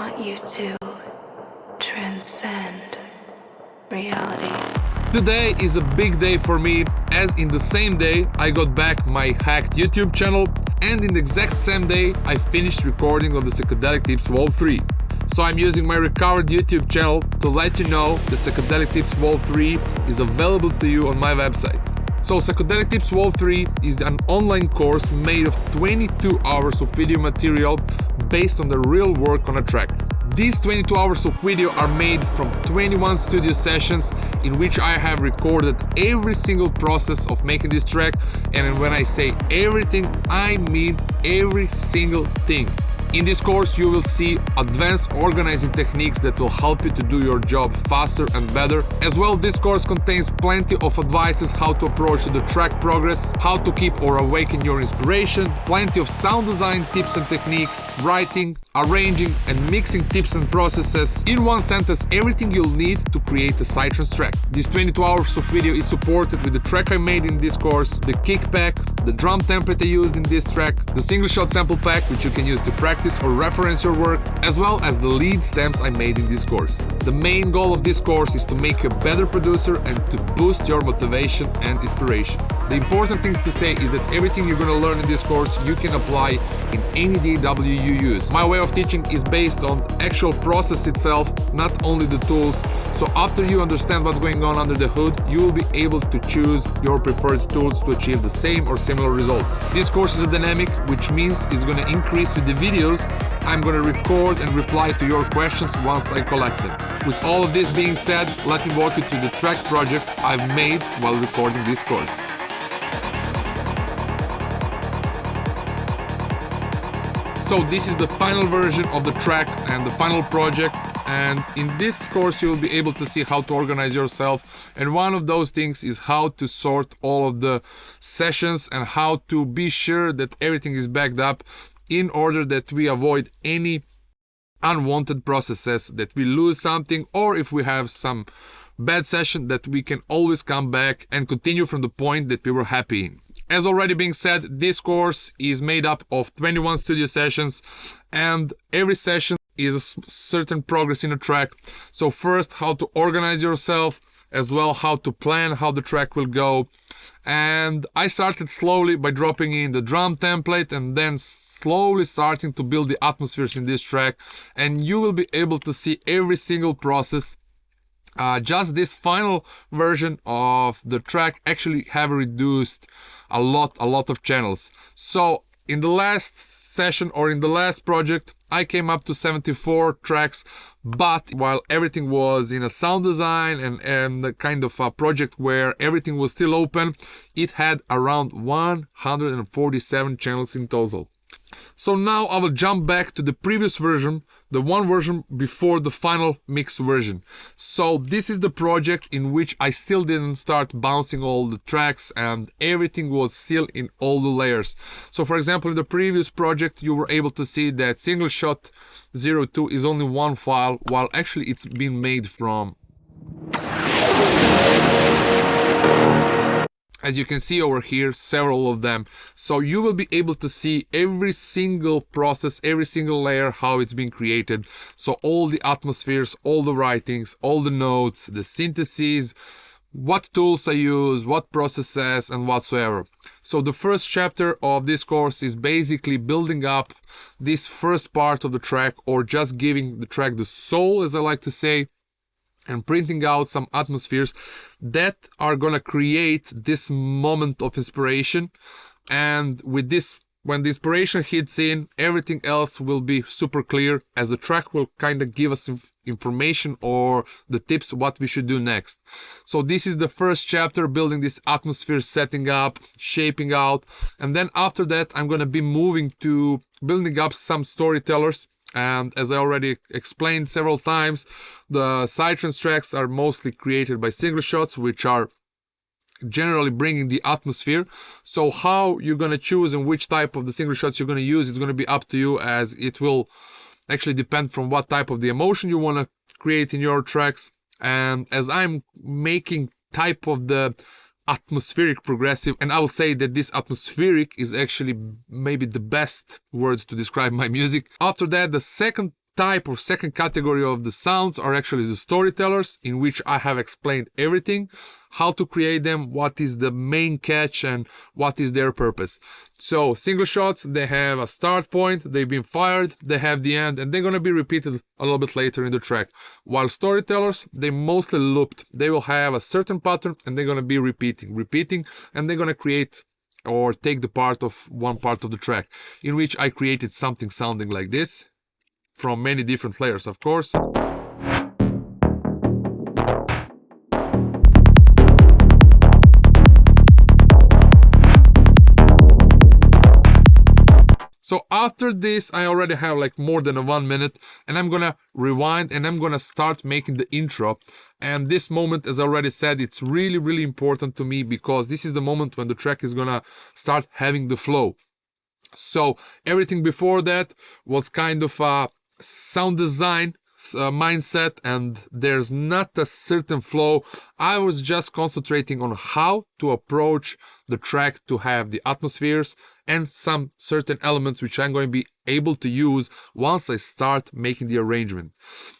want you to transcend realities. Today is a big day for me, as in the same day I got back my hacked YouTube channel, and in the exact same day I finished recording of the Psychedelic Tips Vol 3. So I'm using my recovered YouTube channel to let you know that Psychedelic Tips Vol 3 is available to you on my website. So Psychedelic Tips Vol 3 is an online course made of 22 hours of video material based on the real work on a track. These 22 hours of video are made from 21 studio sessions in which I have recorded every single process of making this track, and when I say everything, I mean every single thing. In this course you will see advanced organizing techniques that will help you to do your job faster and better. As well, this course contains plenty of advices how to approach the track progress, how to keep or awaken your inspiration, plenty of sound design tips and techniques, writing, arranging and mixing tips and processes. In one sentence, everything you'll need to create a Psytrance track. This 22 hours of video is supported with the track I made in this course, the kick pack, the drum template I used in this track, the single shot sample pack which you can use to practice or reference your work, as well as the lead stems I made in this course. The main goal of this course is to make you a better producer and to boost your motivation and inspiration. The important thing to say is that everything you're going to learn in this course you can apply in any DAW you use. My way of teaching is based on the actual process itself, not only the tools. So after you understand what's going on under the hood, you will be able to choose your preferred tools to achieve the same or similar results. This course is a dynamic, which means it's going to increase with the videos. I'm going to record and reply to your questions once I collect them. With all of this being said, let me walk you through the track project I've made while recording this course. So this is the final version of the track and the final project, and in this course you will be able to see how to organize yourself, and one of those things is how to sort all of the sessions and how to be sure that everything is backed up in order that we avoid any unwanted processes, that we lose something, or if we have some bad session that we can always come back and continue from the point that we were happy in. As already being said, this course is made up of 21 studio sessions, and every session is a certain progress in a track. So first, how to organize yourself, as well how to plan how the track will go. And I started slowly by dropping in the drum template and then slowly starting to build the atmospheres in this track, and you will be able to see every single process. Just this final version of the track actually have reduced a lot of channels. So in the last session or in the last project I came up to 74 tracks, but while everything was in a sound design and the kind of a project where everything was still open, it had around 147 channels in total. So now I will jump back to the previous version, the one version before the final mix version. So this is the project in which I still didn't start bouncing all the tracks and everything was still in all the layers. So for example, in the previous project you were able to see that single shot 02 is only one file, while actually it's been made from, as you can see over here, several of them. So you will be able to see every single process, every single layer, how it's been created. So all the atmospheres, all the writings, all the notes, the syntheses, what tools I use, what processes and whatsoever. So the first chapter of this course is basically building up this first part of the track, or just giving the track the soul, as I like to say, and printing out some atmospheres that are gonna create this moment of inspiration. And with this, when the inspiration hits in, everything else will be super clear, as the track will kind of give us information or the tips what we should do next. So this is the first chapter, building this atmosphere, setting up, shaping out, and then after that I'm gonna be moving to building up some storytellers. And as I already explained several times, the Psytrance tracks are mostly created by single shots, which are generally bringing the atmosphere. So how you're gonna choose and which type of the single shots you're gonna use is gonna be up to you, as it will actually depend from what type of the emotion you wanna create in your tracks. And as I'm making type of the atmospheric progressive, and I will say that this atmospheric is actually maybe the best word to describe my music. After that, the second type or second category of the sounds are actually the storytellers, in which I have explained everything, how to create them, what is the main catch and what is their purpose. So single shots, they have a start point, they've been fired, they have the end, and they're going to be repeated a little bit later in the track. While storytellers, they mostly looped. They will have a certain pattern and they're going to be repeating, and they're going to create or take the part of one part of the track, in which I created something sounding like this from many different layers, of course. So after this, I already have like more than 1 minute, and I'm gonna rewind and I'm gonna start making the intro. And this moment, as I already said, it's really important to me, because this is the moment when the track is gonna start having the flow. So everything before that was kind of a sound design mindset, and there's not a certain flow. I was just concentrating on how to approach the track to have the atmospheres and some certain elements which I'm going to be able to use once I start making the arrangement.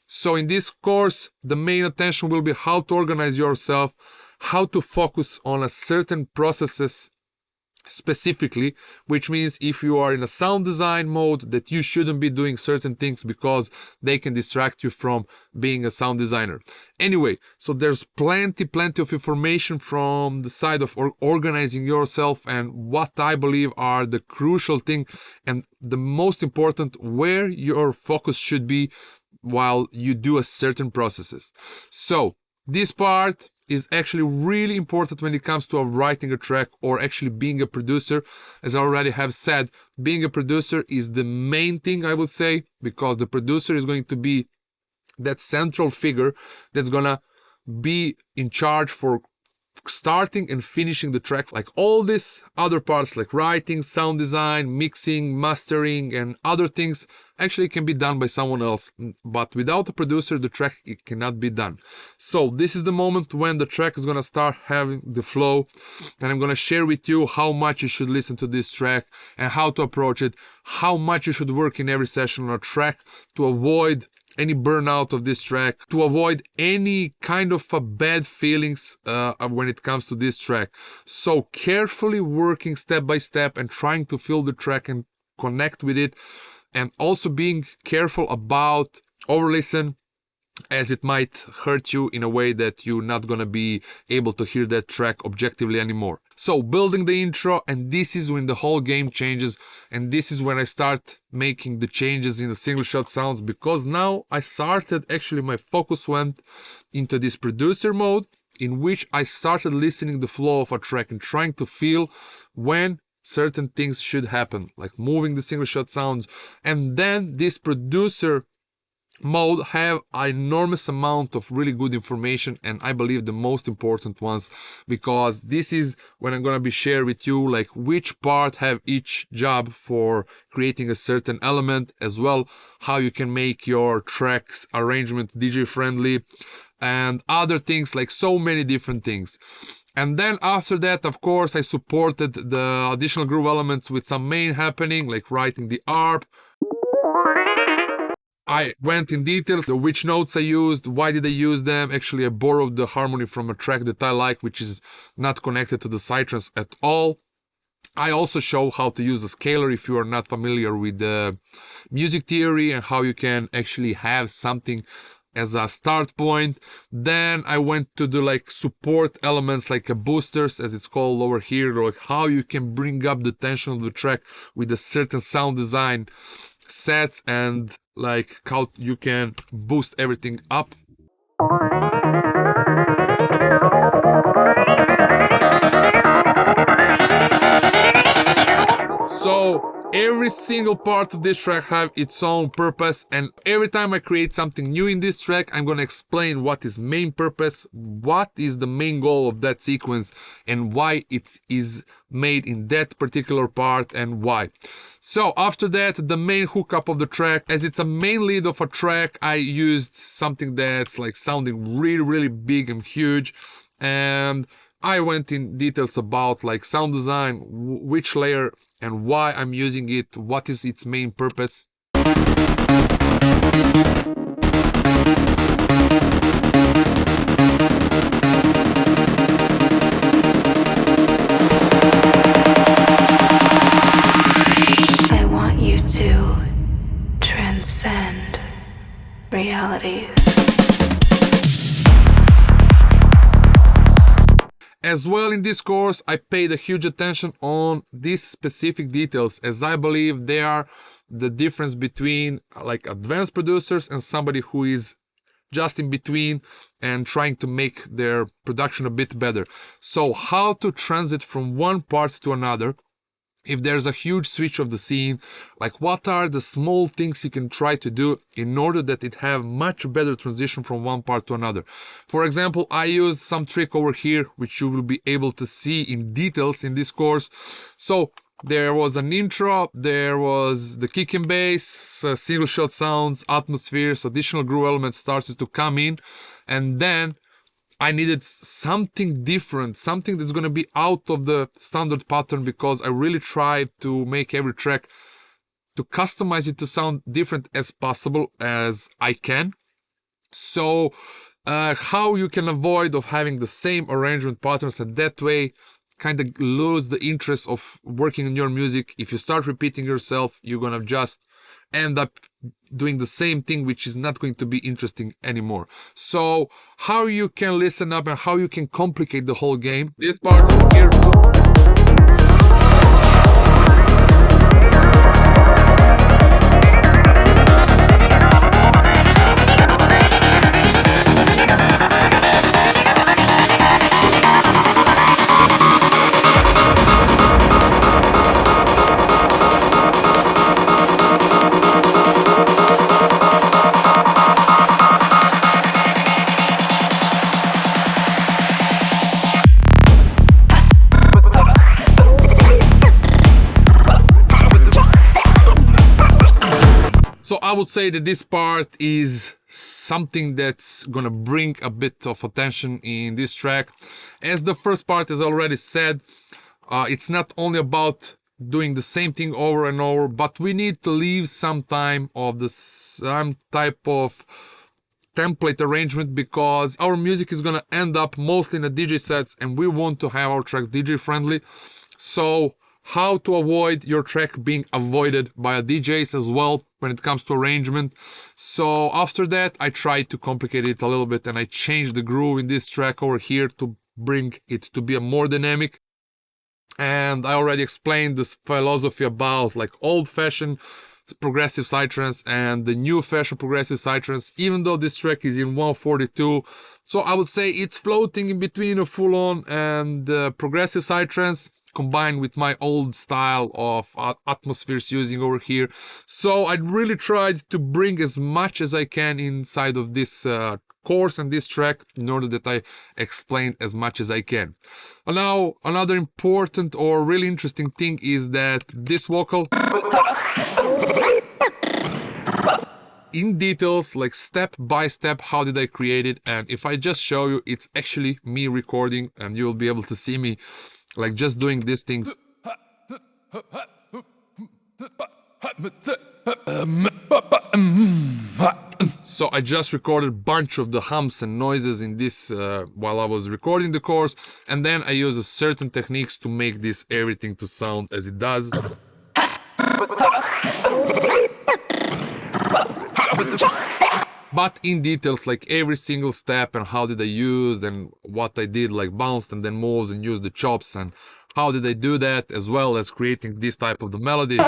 So in this course, the main attention will be how to organize yourself, how to focus on a certain processes specifically, which means if you are in a sound design mode, that you shouldn't be doing certain things because they can distract you from being a sound designer. Anyway, so there's plenty of information from the side of organizing yourself, and what I believe are the crucial thing and the most important, where your focus should be while you do a certain processes. So this part is actually really important when it comes to writing a track or actually being a producer. As I already have said, being a producer is the main thing, I would say, because the producer is going to be that central figure that's gonna be in charge for starting and finishing the track. Like all these other parts like writing, sound design, mixing, mastering and other things actually can be done by someone else, but without a producer the track, it cannot be done. So this is the moment when the track is gonna start having the flow, and I'm gonna share with you how much you should listen to this track and how to approach it, how much you should work in every session on a track to avoid any burnout of this track, to avoid any kind of bad feelings when it comes to this track. So carefully working step by step and trying to feel the track and connect with it, and also being careful about over-listen, as it might hurt you in a way that you're not gonna be able to hear that track objectively anymore. So building the intro, and this is when the whole game changes, and this is when I start making the changes in the single shot sounds, because now I started, actually my focus went into this producer mode, in which I started listening the flow of a track and trying to feel when certain things should happen, like moving the single shot sounds. And then this producer mode have an enormous amount of really good information, and I believe the most important ones, because this is when I'm gonna be share with you like which part have each job for creating a certain element, as well how you can make your tracks arrangement DJ friendly and other things, like so many different things. And then after that, of course, I supported the additional groove elements with some main happening, like writing the ARP. I went in details which notes I used, why did I use them. Actually, I borrowed the harmony from a track that I like, which is not connected to the Psytrance at all. I also show how to use a scaler if you are not familiar with the music theory, and how you can actually have something as a start point. Then I went to the like support elements, like a boosters as it's called over here, like how you can bring up the tension of the track with a certain sound design sets, and like how you can boost everything up. So every single part of this track have its own purpose, and every time I create something new in this track, I'm gonna explain what is main purpose, what is the main goal of that sequence, and why it is made in that particular part and why. So after that, the main hookup of the track, as it's a main lead of a track, I used something that's like sounding really big and huge, and I went in details about like sound design, which layer and why I'm using it, what is its main purpose. I want you to transcend realities. As well, in this course, I paid a huge attention on these specific details, as I believe they are the difference between like advanced producers and somebody who is just in between and trying to make their production a bit better. So how to transit from one part to another. If there's a huge switch of the scene, like what are the small things you can try to do in order that it have much better transition from one part to another. For example, I use some trick over here, which you will be able to see in details in this course. So there was an intro, there was the kick and bass, single shot sounds, atmospheres, additional groove elements started to come in, and then I needed something different, something that's going to be out of the standard pattern, because I really tried to make every track to customize it to sound different as possible as I can. So how you can avoid of having the same arrangement patterns, and that way kind of lose the interest of working on your music. If you start repeating yourself, you're going to just end up doing the same thing, which is not going to be interesting anymore. So how you can listen up and how you can complicate the whole game, this part here. So I would say that this part is something that's gonna bring a bit of attention in this track. As the first part, as I already said, it's not only about doing the same thing over and over, but we need to leave some time of some type of template arrangement, because our music is gonna end up mostly in the DJ sets and we want to have our tracks DJ friendly. So how to avoid your track being avoided by a DJs as well when it comes to arrangement. So after that, I tried to complicate it a little bit and I changed the groove in this track over here to bring it to be a more dynamic. And I already explained this philosophy about like old-fashioned progressive Psytrance and the new-fashioned progressive Psytrance, even though this track is in 142. So I would say it's floating in between a full-on and progressive Psytrance, combined with my old style of atmospheres using over here. So I really tried to bring as much as I can inside of this course and this track in order that I explain as much as I can. And now another important or really interesting thing is that this vocal in details, like step by step, how did I create it. And if I just show you, it's actually me recording, and you'll be able to see me like just doing these things. So I just recorded a bunch of the hums and noises in this while I was recording the course, and then I use a certain techniques to make this everything to sound as it does. But in details, like every single step and how did I use and what I did, like bounced and then moves and used the chops and how did I do that, as well as creating this type of the melody.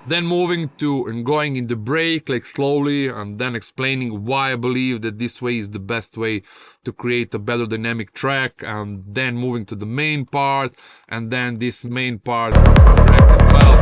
Then moving to and going in the break like slowly, and then explaining why I believe that this way is the best way to create a better dynamic track, and then moving to the main part, and then this main part as well.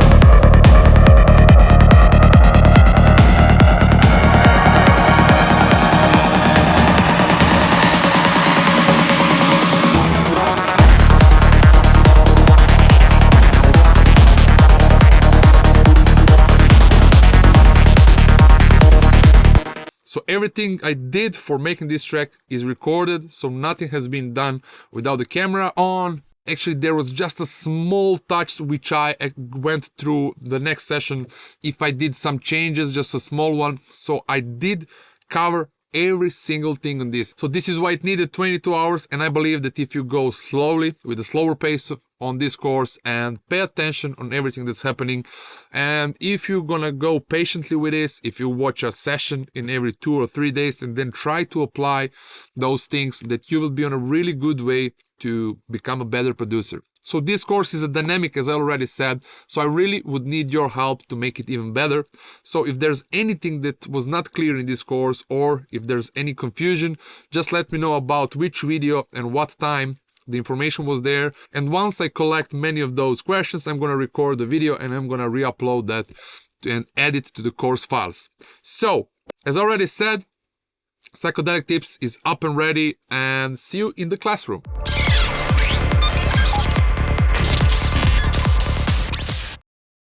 So everything I did for making this track is recorded, so nothing has been done without the camera on. Actually, there was just a small touch which I went through the next session if I did some changes, just a small one. So I did cover every single thing on this. So this is why it needed 22 hours, and I believe that if you go slowly, with a slower pace on this course and pay attention on everything that's happening, and if you're gonna go patiently with this, if you watch a session in every 2 or 3 days and then try to apply those things, that you will be on a really good way to become a better producer. So this course is a dynamic, as I already said, so I really would need your help to make it even better. So if there's anything that was not clear in this course, or if there's any confusion, just let me know about which video and what time the information was there. And once I collect many of those questions, I'm going to record the video and I'm going to re-upload that and add it to the course files. So, as I already said, Psychedelic Tips is up and ready, and see you in the classroom.